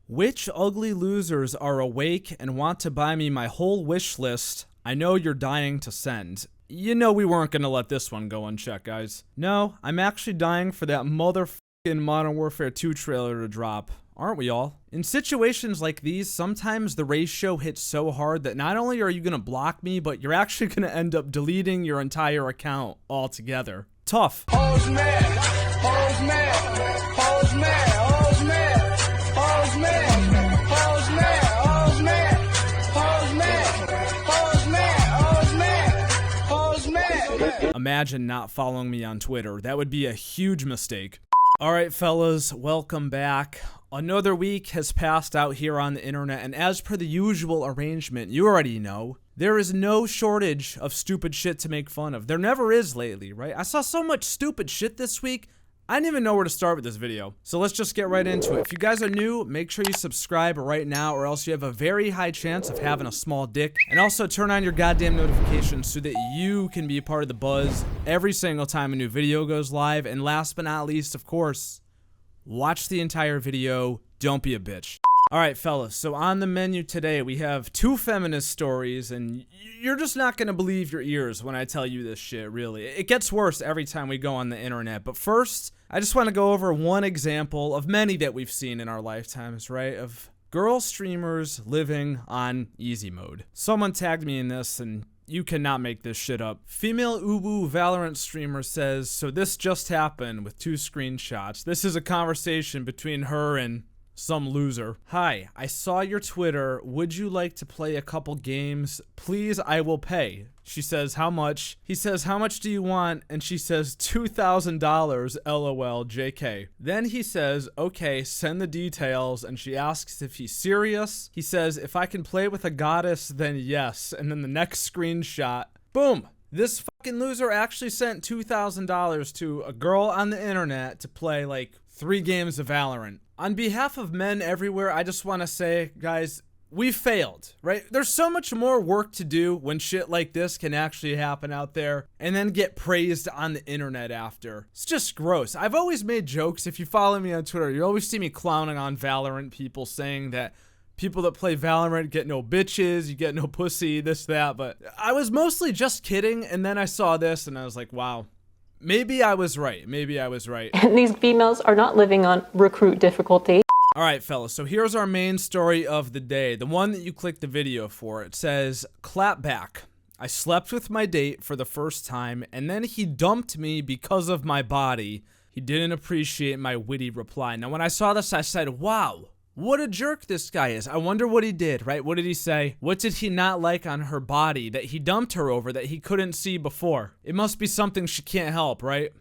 Which ugly losers are awake and want to buy me my whole wish list? I know you're dying to send. You know we weren't gonna let this one go unchecked, guys. No, I'm actually dying for that motherfucking Modern Warfare 2 trailer to drop. Aren't we all? In situations like these, sometimes the ratio hits so hard that not only are you gonna block me, but you're actually gonna end up deleting your entire account altogether. Tough. Hoes mad, hoes mad, hoes mad, hoes mad, hoes mad, hoes mad, hoes mad, hoes mad, hoes mad, hoes mad, hoes mad. Imagine not following me on Twitter. That would be a huge mistake. Alright fellas, welcome back. Another week has passed out here on the internet, and as per the usual arrangement, you already know, there is no shortage of stupid shit to make fun of. There never is lately, right? I saw so much stupid shit this week, I didn't even know where to start with this video. So let's just get right into it. If you guys are new, make sure you subscribe right now, or else you have a very high chance of having a small dick. And also turn on your goddamn notifications so that you can be a part of the buzz every single time a new video goes live. And last but not least, of course, watch the entire video. Don't be a bitch. Alright fellas, so on the menu today we have two feminist stories, and you're just not gonna believe your ears when I tell you this shit, really. It gets worse every time we go on the internet, but first, I just want to go over one example of many that we've seen in our lifetimes, right? Of girl streamers living on easy mode. Someone tagged me in this, and you cannot make this shit up. Female Uwu Valorant streamer says, so this just happened, with two screenshots. This is a conversation between her and some loser. Hi, I saw your Twitter. Would you like to play a couple games? Please, I will pay. She says, how much? He says, how much do you want? And she says, $2,000, LOL, JK. Then he says, okay, send the details. And she asks if he's serious. He says, if I can play with a goddess, then yes. And then the next screenshot, boom. This fucking loser actually sent $2,000 to a girl on the internet to play like 3 games of Valorant. On behalf of men everywhere, I just want to say, guys, we failed, right? There's so much more work to do when shit like this can actually happen out there and then get praised on the internet after. It's just gross. I've always made jokes. If you follow me on Twitter, you always see me clowning on Valorant people, saying that people that play Valorant get no bitches, you get no pussy, this, that, but I was mostly just kidding, and then I saw this and I was like, wow. Maybe I was right. Maybe I was right. And these females are not living on recruit difficulty. Alright fellas, so here's our main story of the day, the one that you clicked the video for. It says, clapback. I slept with my date for the first time, and then he dumped me because of my body. He didn't appreciate my witty reply. Now when I saw this, I said, wow. What a jerk this guy is. I wonder what he did, right? What did he say? What did he not like on her body that he dumped her over that he couldn't see before? It must be something she can't help, right?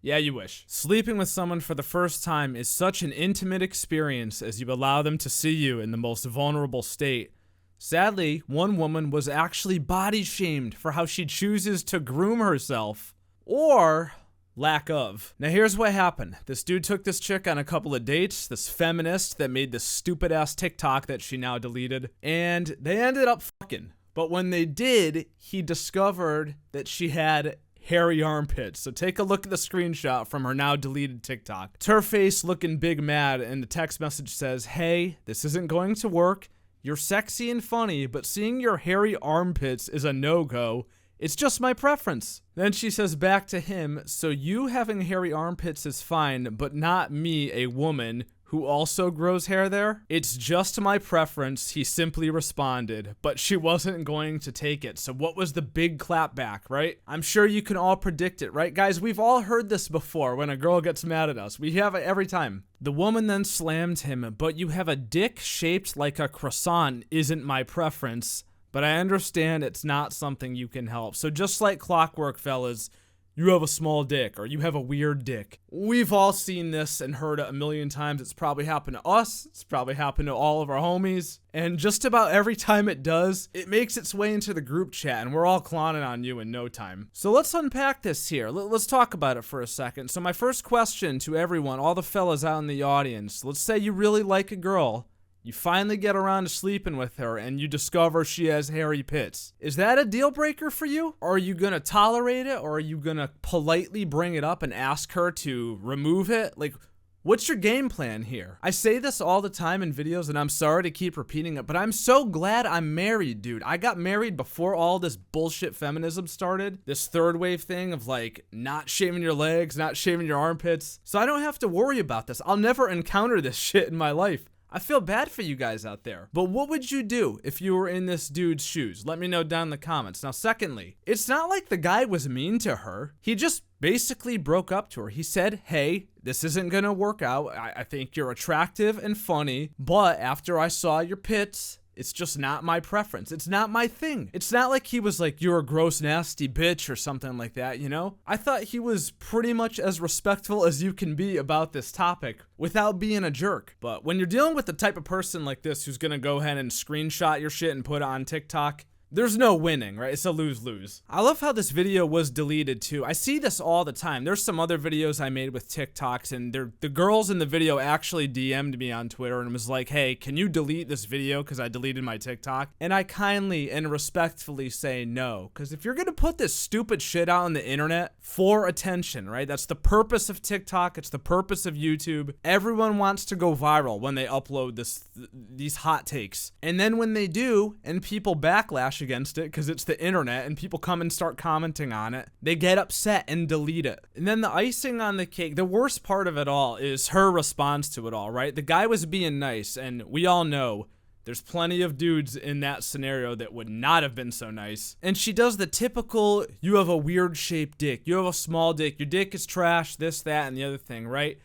Yeah, you wish. Sleeping with someone for the first time is such an intimate experience as you allow them to see you in the most vulnerable state. Sadly, one woman was actually body shamed for how she chooses to groom herself. Or lack of. Now here's what happened. This dude took this chick on a couple of dates, this feminist that made this stupid ass TikTok that she now deleted, and they ended up fucking. But when they did, he discovered that she had hairy armpits. So take a look at the screenshot from her now deleted TikTok. It's her face looking big mad, and the text message says, hey, this isn't going to work. You're sexy and funny, but seeing your hairy armpits is a no-go. It's just my preference. Then she says back to him, so you having hairy armpits is fine, but not me, a woman, who also grows hair there? It's just my preference, he simply responded, but she wasn't going to take it. So what was the big clapback, right? I'm sure you can all predict it, right? Guys, we've all heard this before when a girl gets mad at us. We have it every time. The woman then slammed him, but you have a dick shaped like a croissant isn't my preference. But I understand it's not something you can help. So just like clockwork, fellas, you have a small dick or you have a weird dick. We've all seen this and heard it a million times. It's probably happened to us. It's probably happened to all of our homies. And just about every time it does, it makes its way into the group chat and we're all clowning on you in no time. So let's unpack this here. Let's talk about it for a second. So my first question to everyone, all the fellas out in the audience, let's say you really like a girl. You finally get around to sleeping with her and you discover she has hairy pits. Is that a deal breaker for you? Or are you gonna tolerate it? Or are you gonna politely bring it up and ask her to remove it? Like, What's your game plan here? I say this all the time in videos, and I'm sorry to keep repeating it, but I'm so glad I'm married, dude. I got married before all this bullshit feminism started. This third wave thing of like not shaving your legs, not shaving your armpits. So I don't have to worry about this. I'll never encounter this shit in my life. I feel bad for you guys out there. But what would you do if you were in this dude's shoes? Let me know down in the comments. Now, secondly, it's not like the guy was mean to her. He just basically broke up to her. He said, hey, this isn't gonna work out. I think you're attractive and funny, but after I saw your pits, it's just not my preference. It's not my thing. It's not like he was like, you're a gross, nasty bitch or something like that, you know? I thought he was pretty much as respectful as you can be about this topic without being a jerk. But when you're dealing with the type of person like this who's gonna go ahead and screenshot your shit and put it on TikTok, there's no winning, right? It's a lose-lose. I love how this video was deleted too. I see this all the time. There's some other videos I made with TikToks, and the girls in the video actually DM'd me on Twitter and was like, hey, can you delete this video because I deleted my TikTok? And I kindly and respectfully say no, because if you're gonna put this stupid shit out on the internet for attention, right? That's the purpose of TikTok. It's the purpose of YouTube. Everyone wants to go viral when they upload these hot takes. And then when they do, and people backlash against it because it's the internet and people come and start commenting on it, they get upset and delete it. And then the icing on the cake, the worst part of it all is her response to it all, right? The guy was being nice, and we all know there's plenty of dudes in that scenario that would not have been so nice. And she does the typical, you have a weird shaped dick, you have a small dick, your dick is trash, this, that, and the other thing, right?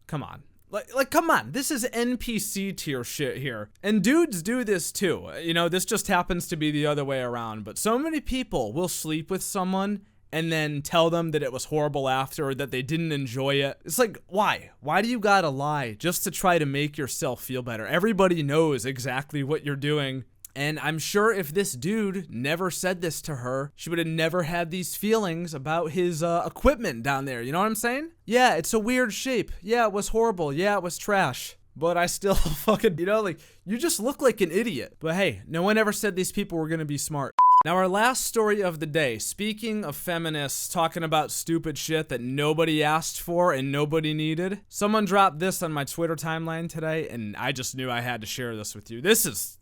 Come on. Like, come on, this is NPC tier shit here. And dudes do this too. You know, this just happens to be the other way around. But so many people will sleep with someone and then tell them that it was horrible after, or that they didn't enjoy it. It's like, why? Why do you gotta lie just to try to make yourself feel better? Everybody knows exactly what you're doing. And I'm sure if this dude never said this to her, she would have never had these feelings about his equipment down there. You know what I'm saying? Yeah, it's a weird shape. Yeah, it was horrible. Yeah, it was trash. But I still fucking, you know, like, you just look like an idiot. But hey, no one ever said these people were gonna be smart. Now, our last story of the day, speaking of feminists talking about stupid shit that nobody asked for and nobody needed, someone dropped this on my Twitter timeline today, and I just knew I had to share this with you. This is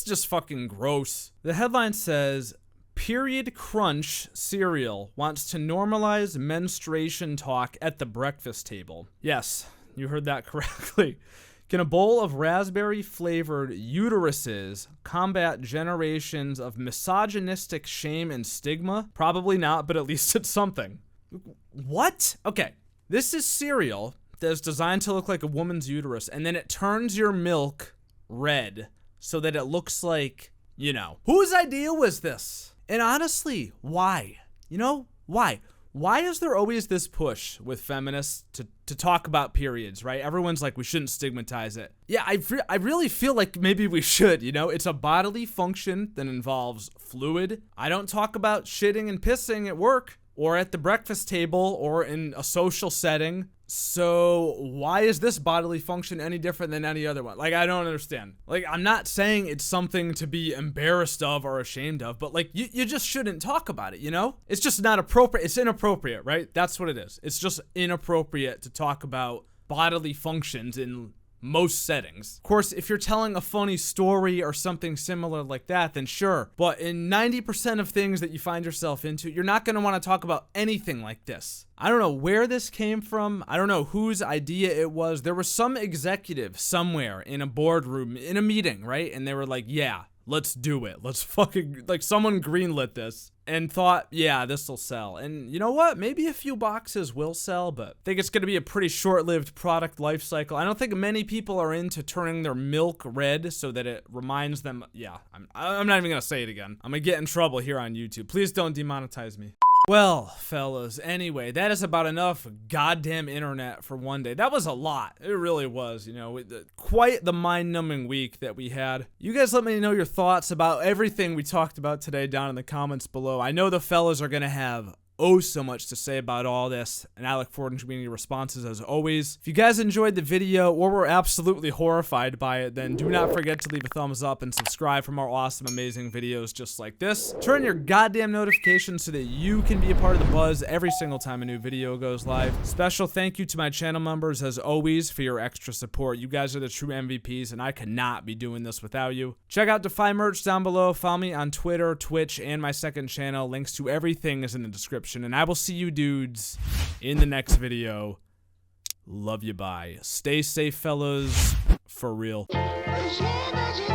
just fucking gross. The headline says, Period Crunch cereal wants to normalize menstruation talk at the breakfast table. Yes, you heard that correctly. Can a bowl of raspberry-flavored uteruses combat generations of misogynistic shame and stigma? Probably not, but at least it's something. What? Okay, this is cereal that is designed to look like a woman's uterus, and then it turns your milk red so that it looks like, you know. Whose idea was this? And honestly, why? You know, why? Why is there always this push with feminists to talk about periods, right? Everyone's like, we shouldn't stigmatize it. Yeah, I really feel like maybe we should, you know? It's a bodily function that involves fluid. I don't talk about shitting and pissing at work or at the breakfast table or in a social setting. So why is this bodily function any different than any other one? Like, I don't understand. Like, I'm not saying it's something to be embarrassed of or ashamed of, but like, you just shouldn't talk about it, you know? It's just not appropriate. It's inappropriate, right? That's what it is. It's just inappropriate to talk about bodily functions in most settings. Of course, if you're telling a funny story or something similar like that, then sure. But in 90% of things that you find yourself into, you're not going to want to talk about anything like this. I don't know where this came from. I don't know whose idea it was. There was some executive somewhere in a boardroom, in a meeting, right? And they were like, yeah, let's do it. Let's fucking, like, someone greenlit this and thought, yeah, this will sell. And you know what? Maybe a few boxes will sell, but I think it's going to be a pretty short-lived product life cycle. I don't think many people are into turning their milk red so that it reminds them. Yeah, I'm not even going to say it again. I'm going to get in trouble here on YouTube. Please don't demonetize me. Well, fellas, anyway, that is about enough goddamn internet for one day. That was a lot. It really was, you know, quite the mind-numbing week that we had. You guys let me know your thoughts about everything we talked about today down in the comments below. I know the fellas are going to have oh so much to say about all this, and I look forward to reading your responses as always. If you guys enjoyed the video or were absolutely horrified by it, then do not forget to leave a thumbs up and subscribe for more awesome, amazing videos just like this. Turn your goddamn notifications so that you can be a part of the buzz every single time a new video goes live. Special thank you to my channel members as always for your extra support. You guys are the true MVPs, and I could not be doing this without you. Check out Defy merch down below. Follow me on Twitter, Twitch, and my second channel. Links to everything is in the description, and I will see you dudes in the next video. Love you, bye. Stay safe, fellas. For real. As long as